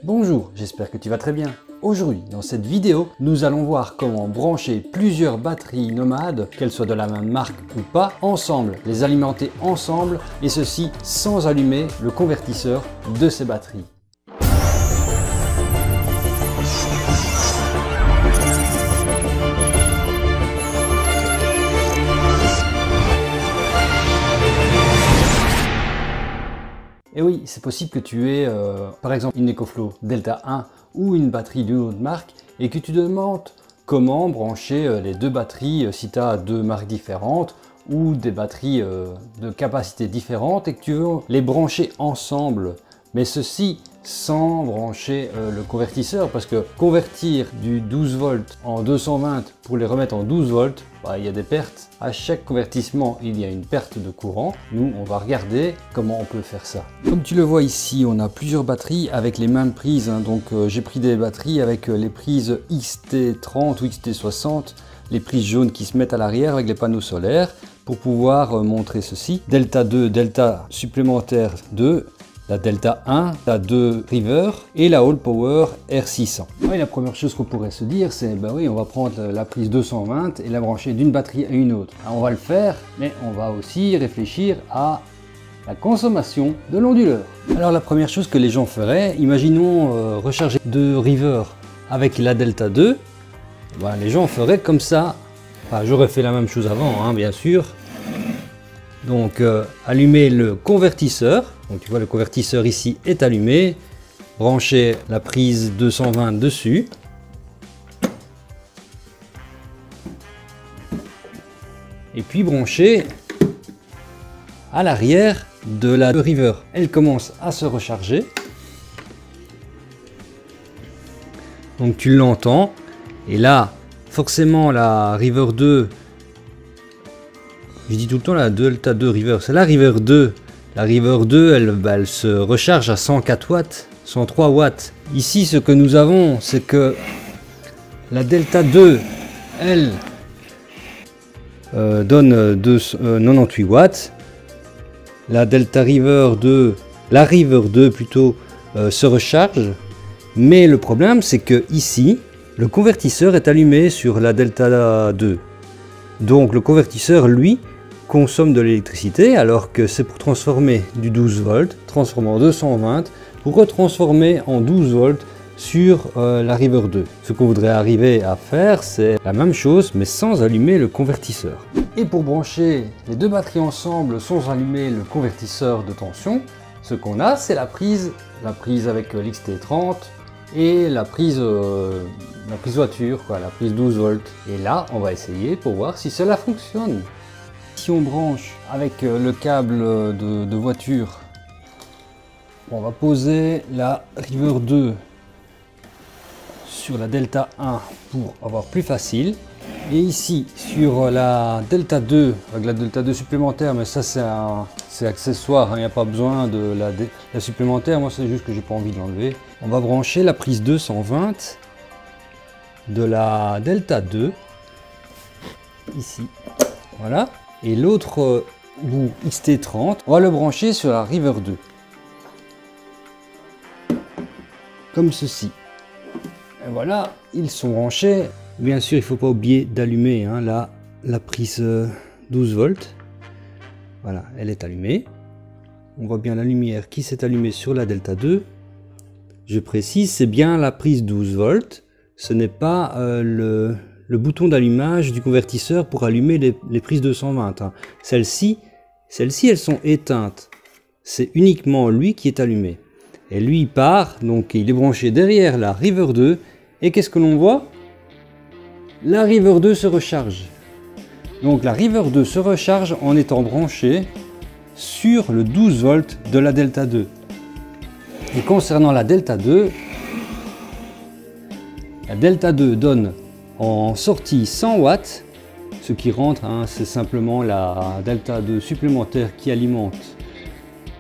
Bonjour, j'espère que tu vas très bien. Aujourd'hui, dans cette vidéo, nous allons voir comment brancher plusieurs batteries nomades, qu'elles soient de la même marque ou pas, ensemble, les alimenter ensemble, et ceci sans allumer le convertisseur de ces batteries. Et oui, c'est possible que tu aies par exemple une EcoFlow Delta 1 ou une batterie d'une autre marque et que tu te demandes comment brancher les deux batteries si tu as deux marques différentes ou des batteries de capacité différentes et que tu veux les brancher ensemble. Mais ceci sans brancher le convertisseur, parce que convertir du 12 volts en 220 pour les remettre en 12 volts, il y a des pertes. À chaque convertissement, il y a une perte de courant. Nous, on va regarder comment on peut faire ça. Comme tu le vois ici, on a plusieurs batteries avec les mêmes prises. Donc j'ai pris des batteries avec les prises XT30 ou XT60, les prises jaunes qui se mettent à l'arrière avec les panneaux solaires pour pouvoir montrer ceci. Delta 2, Delta supplémentaire 2. La Delta 1, la 2 River et la All Power R600. Oui, la première chose qu'on pourrait se dire, c'est oui, on va prendre la prise 220 et la brancher d'une batterie à une autre. Alors, on va le faire, mais on va aussi réfléchir à la consommation de l'onduleur. Alors la première chose que les gens feraient, imaginons recharger deux River avec la Delta 2, les gens feraient comme ça. Enfin, j'aurais fait la même chose avant, bien sûr. Donc allumer le convertisseur, donc tu vois le convertisseur ici est allumé, brancher la prise 220 dessus, et puis brancher à l'arrière de la River. Elle commence à se recharger, donc tu l'entends, et là forcément la River 2, je dis tout le temps la Delta 2 River, c'est la River 2. La River 2, elle se recharge à 104 watts, 103 watts. Ici, ce que nous avons, c'est que la Delta 2, elle donne 98 watts. La Delta River 2, la River 2 plutôt, se recharge. Mais le problème, c'est que ici, le convertisseur est allumé sur la Delta 2. Donc le convertisseur, lui, consomme de l'électricité, alors que c'est pour transformer du 12 volts, transformer en 220, pour retransformer en 12 volts sur la River 2. Ce qu'on voudrait arriver à faire, c'est la même chose, mais sans allumer le convertisseur. Et pour brancher les deux batteries ensemble sans allumer le convertisseur de tension, ce qu'on a, c'est la prise avec l'XT30 et la prise voiture, la prise 12 volts. Et là, on va essayer pour voir si cela fonctionne. Si on branche avec le câble de voiture, on va poser la River 2 sur la Delta 1 pour avoir plus facile. Et ici, sur la Delta 2, avec la Delta 2 supplémentaire, mais ça c'est accessoire, il n'y a pas besoin de la supplémentaire, moi c'est juste que j'ai pas envie de l'enlever. On va brancher la prise 220 de la Delta 2, ici, voilà. Et l'autre bout XT30, on va le brancher sur la River 2. Comme ceci. Et voilà, ils sont branchés. Bien sûr, il ne faut pas oublier d'allumer la prise 12 volts. Voilà, elle est allumée. On voit bien la lumière qui s'est allumée sur la Delta 2. Je précise, c'est bien la prise 12 volts. Ce n'est pas le bouton d'allumage du convertisseur pour allumer les prises 220. Celles-ci, elles sont éteintes. C'est uniquement lui qui est allumé. Et lui, il part, donc il est branché derrière la River 2. Et qu'est-ce que l'on voit? La River 2 se recharge. Donc la River 2 se recharge en étant branchée sur le 12 volts de la Delta 2. Et concernant la Delta 2 donne en sortie 100 watts, ce qui rentre, c'est simplement la Delta 2 supplémentaire qui alimente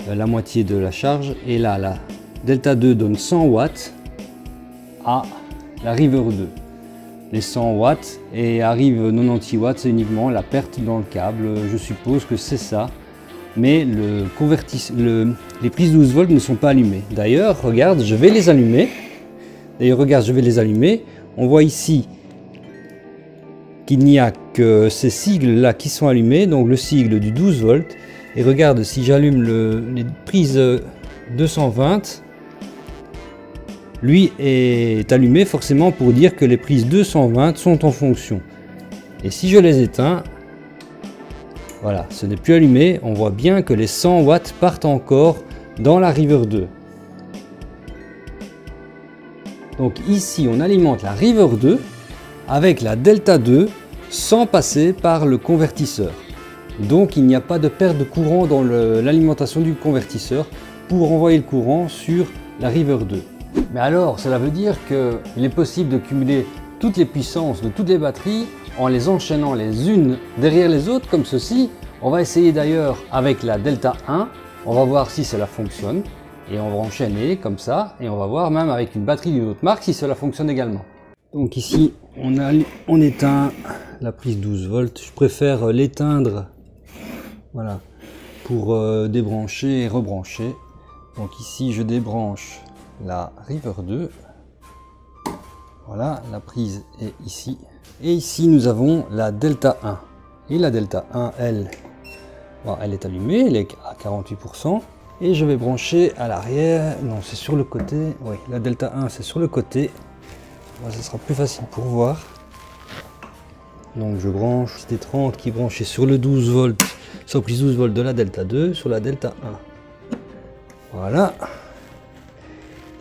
la moitié de la charge. Et là, la Delta 2 donne 100 watts à la River 2. Les 100 watts et arrive 98 watts, c'est uniquement la perte dans le câble. Je suppose que c'est ça. mais les prises 12 volts ne sont pas allumées. D'ailleurs, regarde, je vais les allumer. On voit ici qu'il n'y a que ces sigles là qui sont allumés, donc le sigle du 12 volts. Et regarde, si j'allume les prises 220, lui est allumé forcément pour dire que les prises 220 sont en fonction. Et si je les éteins, voilà, ce n'est plus allumé. On voit bien que les 100 watts partent encore dans la River 2. Donc ici, on alimente la River 2 avec la Delta 2 sans passer par le convertisseur. Donc il n'y a pas de perte de courant dans l'alimentation du convertisseur pour envoyer le courant sur la River 2. Mais alors, cela veut dire qu'il est possible de cumuler toutes les puissances de toutes les batteries en les enchaînant les unes derrière les autres comme ceci. On va essayer d'ailleurs avec la Delta 1, on va voir si cela fonctionne et on va enchaîner comme ça et on va voir même avec une batterie d'une autre marque si cela fonctionne également. Donc ici on éteint la prise 12 volts, je préfère l'éteindre, voilà, pour débrancher et rebrancher. Donc ici je débranche la River 2, voilà, la prise est ici. Et ici nous avons la Delta 1. Et la Delta 1, elle est allumée, elle est à 48%. Et je vais brancher à l'arrière, non c'est sur le côté, oui la Delta 1 c'est sur le côté. Moi, ce sera plus facile pour voir. Donc je branche ST30 qui est branché sur le 12 volts, sur prise 12 volts de la Delta 2 sur la Delta 1. Voilà.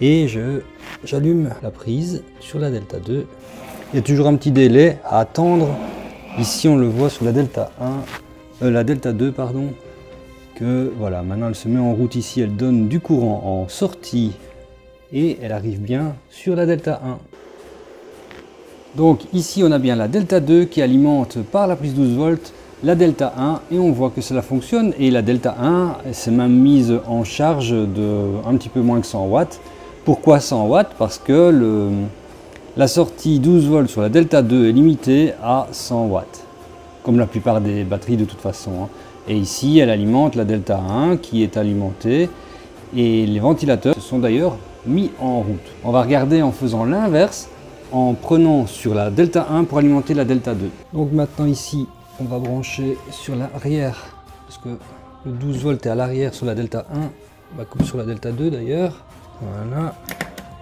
Et j'allume la prise sur la Delta 2. Il y a toujours un petit délai à attendre. Ici, on le voit sur la Delta 2, pardon, que voilà, maintenant elle se met en route ici, elle donne du courant en sortie et elle arrive bien sur la Delta 1. Donc ici, on a bien la Delta 2 qui alimente par la prise 12 volts la Delta 1 et on voit que cela fonctionne. Et la Delta 1 s'est même mise en charge de un petit peu moins que 100 watts. Pourquoi 100 watts? Parce que la sortie 12 volts sur la Delta 2 est limitée à 100 watts, comme la plupart des batteries de toute façon. Et ici, elle alimente la Delta 1 qui est alimentée et les ventilateurs se sont d'ailleurs mis en route. On va regarder en faisant l'inverse, en prenant sur la Delta 1 pour alimenter la Delta 2. Donc maintenant ici, on va brancher sur l'arrière, parce que le 12 volts est à l'arrière sur la Delta 1, comme sur la Delta 2 d'ailleurs. Voilà,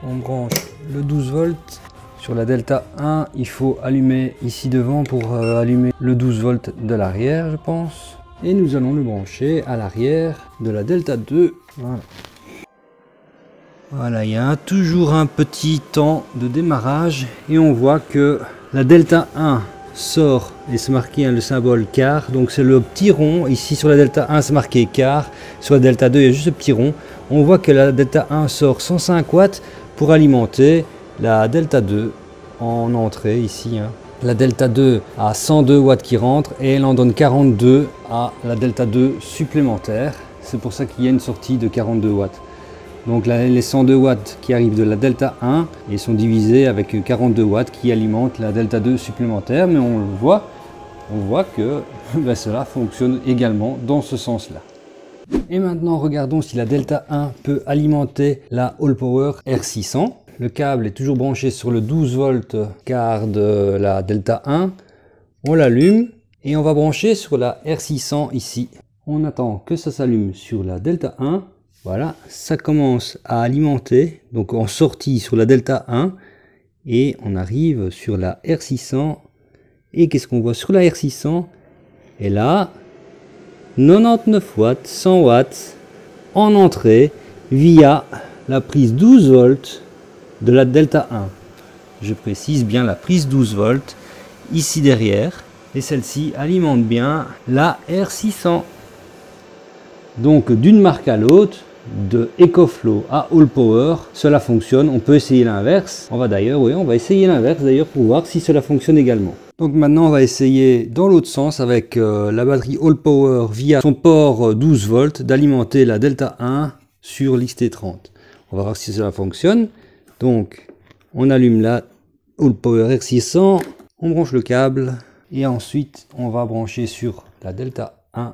on branche le 12 volts. Sur la Delta 1, il faut allumer ici devant pour allumer le 12 volts de l'arrière, je pense. Et nous allons le brancher à l'arrière de la Delta 2. Voilà. Voilà, il y a toujours un petit temps de démarrage et on voit que la Delta 1 sort et c'est marqué le symbole quart. Donc c'est le petit rond. Ici sur la Delta 1, c'est marqué quart. Sur la Delta 2, il y a juste ce petit rond. On voit que la Delta 1 sort 105 watts pour alimenter la Delta 2 en entrée ici. La Delta 2 a 102 watts qui rentrent et elle en donne 42 à la Delta 2 supplémentaire. C'est pour ça qu'il y a une sortie de 42 watts. Donc là, les 102 watts qui arrivent de la Delta 1 et sont divisés avec 42 watts qui alimentent la Delta 2 supplémentaire. Mais on voit que cela fonctionne également dans ce sens-là. Et maintenant, regardons si la Delta 1 peut alimenter la All Power R600. Le câble est toujours branché sur le 12 volts quart de la Delta 1. On l'allume et on va brancher sur la R600 ici. On attend que ça s'allume sur la Delta 1. Voilà, ça commence à alimenter, donc en sortie sur la Delta 1. Et on arrive sur la R600. Et qu'est-ce qu'on voit sur la R600? Et là, 99 watts, 100 watts en entrée via la prise 12 volts de la Delta 1. Je précise bien la prise 12 volts ici derrière. Et celle-ci alimente bien la R600. Donc d'une marque à l'autre, de EcoFlow à All Power, cela fonctionne. On peut essayer l'inverse. On va essayer l'inverse d'ailleurs pour voir si cela fonctionne également. Donc maintenant on va essayer dans l'autre sens avec la batterie All Power via son port 12 volts d'alimenter la Delta 1 sur l'XT30. On va voir si cela fonctionne. Donc on allume la All Power R600, on branche le câble et ensuite on va brancher sur la Delta 1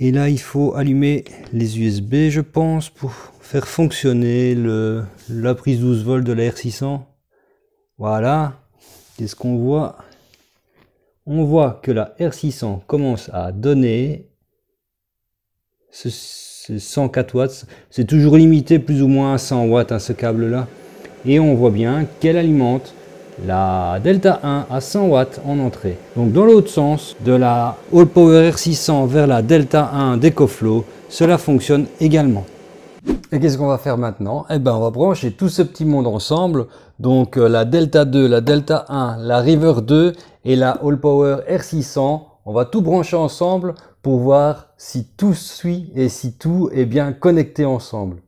Et là, il faut allumer les USB, je pense, pour faire fonctionner la prise 12 volts de la R600. Voilà. Qu'est-ce qu'on voit? On voit que la R600 commence à donner. C'est 104 watts. C'est toujours limité plus ou moins à 100 watts, hein, ce câble-là. Et on voit bien qu'elle alimente la Delta 1 à 100 watts en entrée. Donc dans l'autre sens, de la All Power R600 vers la Delta 1 d'EcoFlow, cela fonctionne également. Et qu'est-ce qu'on va faire maintenant? Eh ben, on va brancher tout ce petit monde ensemble. Donc la Delta 2, la Delta 1, la River 2 et la All Power R600. On va tout brancher ensemble pour voir si tout suit et si tout est bien connecté ensemble.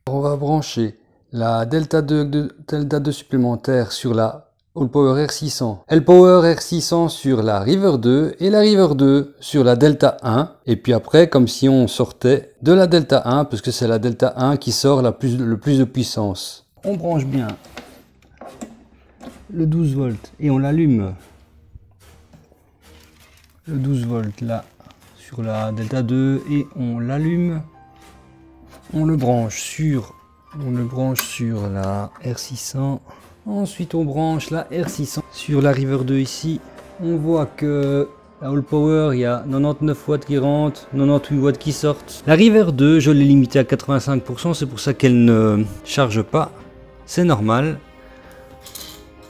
On va brancher la Delta 2 supplémentaire sur la All Power R600, All Power R600 sur la River 2 et la River 2 sur la Delta 1. Et puis après, comme si on sortait de la Delta 1, parce que c'est la Delta 1 qui sort le plus de puissance. On branche bien le 12 volts et on l'allume. Le 12 volts là sur la Delta 2 et on l'allume. On le branche sur la R600. Ensuite, on branche la R600 sur la River 2 ici. On voit que la All Power, il y a 99 watts qui rentrent, 98 watts qui sortent. La River 2, je l'ai limitée à 85%, c'est pour ça qu'elle ne charge pas. C'est normal.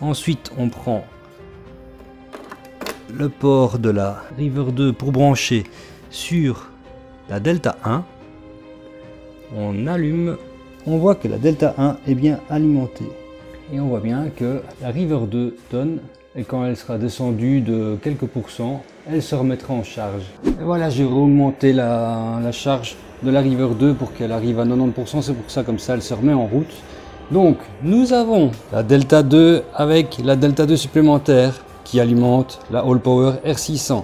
Ensuite, on prend le port de la River 2 pour brancher sur la Delta 1. On allume. On voit que la Delta 1 est bien alimentée. Et on voit bien que la River 2 donne, et quand elle sera descendue de quelques pourcents, elle se remettra en charge. Et voilà, j'ai augmenté la charge de la River 2 pour qu'elle arrive à 90%, c'est pour ça, comme ça, elle se remet en route. Donc, nous avons la Delta 2 avec la Delta 2 supplémentaire qui alimente la All Power R600.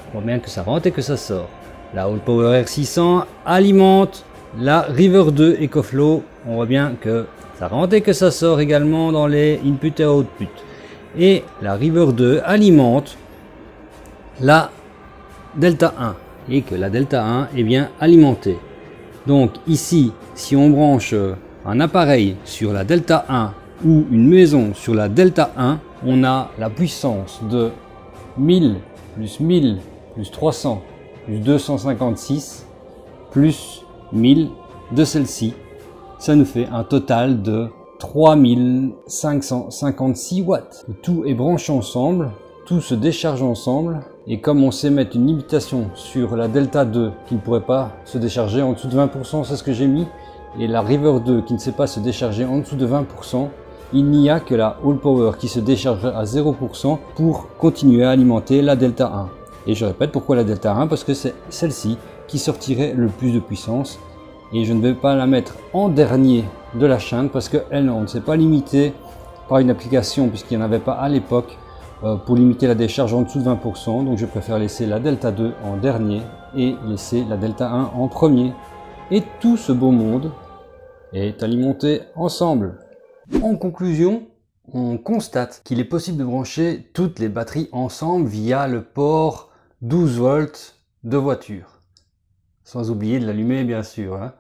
On voit bien que ça rentre et que ça sort. La All Power R600 alimente la River 2 EcoFlow. On voit bien que ça rentre et que ça sort également dans les input et output. Et la River 2 alimente la Delta 1 et que la Delta 1 est bien alimentée. Donc ici, si on branche un appareil sur la Delta 1 ou une maison sur la Delta 1, on a la puissance de 1000 plus 300 plus 256 plus 1000 de celle-ci. Ça nous fait un total de 3556 watts. Tout est branché ensemble, tout se décharge ensemble. Et comme on sait mettre une limitation sur la Delta 2 qui ne pourrait pas se décharger en dessous de 20%, c'est ce que j'ai mis, et la River 2 qui ne sait pas se décharger en dessous de 20%, il n'y a que la All Power qui se décharge à 0% pour continuer à alimenter la Delta 1. Et je répète, pourquoi la Delta 1? Parce que c'est celle-ci qui sortirait le plus de puissance. Et je ne vais pas la mettre en dernier de la chaîne parce qu'elle ne s'est pas limitée par une application puisqu'il n'y en avait pas à l'époque pour limiter la décharge en dessous de 20%. Donc je préfère laisser la Delta 2 en dernier et laisser la Delta 1 en premier. Et tout ce beau monde est alimenté ensemble. En conclusion, on constate qu'il est possible de brancher toutes les batteries ensemble via le port 12 volts de voiture. Sans oublier de l'allumer bien sûr. Hein.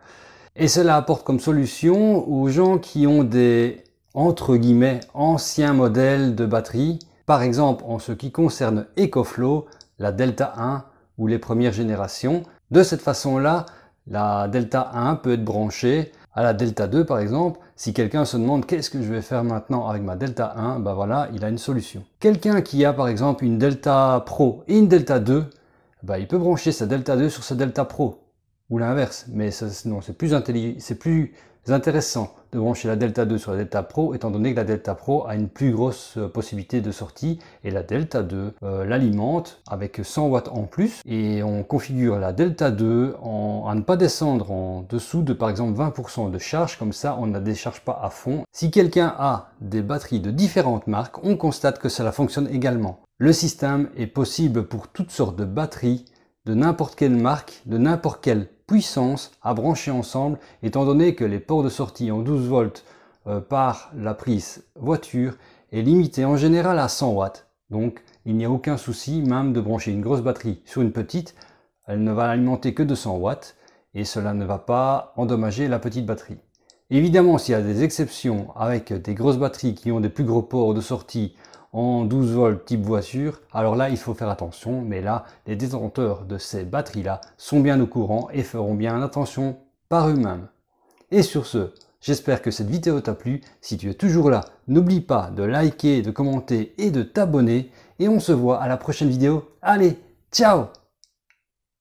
Et cela apporte comme solution aux gens qui ont des, entre guillemets, anciens modèles de batterie. Par exemple, en ce qui concerne EcoFlow, la Delta 1 ou les premières générations. De cette façon-là, la Delta 1 peut être branchée à la Delta 2 par exemple. Si quelqu'un se demande qu'est-ce que je vais faire maintenant avec ma Delta 1, ben voilà, il a une solution. Quelqu'un qui a par exemple une Delta Pro et une Delta 2, ben il peut brancher sa Delta 2 sur sa Delta Pro. Ou l'inverse, mais c'est plus intéressant de brancher la Delta 2 sur la Delta Pro, étant donné que la Delta Pro a une plus grosse possibilité de sortie, et la Delta 2 l'alimente avec 100 watts en plus, et on configure la Delta 2 à ne pas descendre en dessous de par exemple 20% de charge, comme ça on ne la décharge pas à fond. Si quelqu'un a des batteries de différentes marques, on constate que cela fonctionne également. Le système est possible pour toutes sortes de batteries, de n'importe quelle marque, de n'importe quelle puissance à brancher ensemble, étant donné que les ports de sortie en 12 volts par la prise voiture est limité en général à 100 watts. Donc il n'y a aucun souci même de brancher une grosse batterie sur une petite. elle ne va alimenter que 200 watts et cela ne va pas endommager la petite batterie. Évidemment, s'il y a des exceptions avec des grosses batteries qui ont des plus gros ports de sortie en 12 volts type voiture, alors là il faut faire attention, mais là les détenteurs de ces batteries là sont bien au courant et feront bien attention par eux-mêmes. Et sur ce, j'espère que cette vidéo t'a plu. Si tu es toujours là, n'oublie pas de liker, de commenter et de t'abonner. Et on se voit à la prochaine vidéo. Allez, ciao!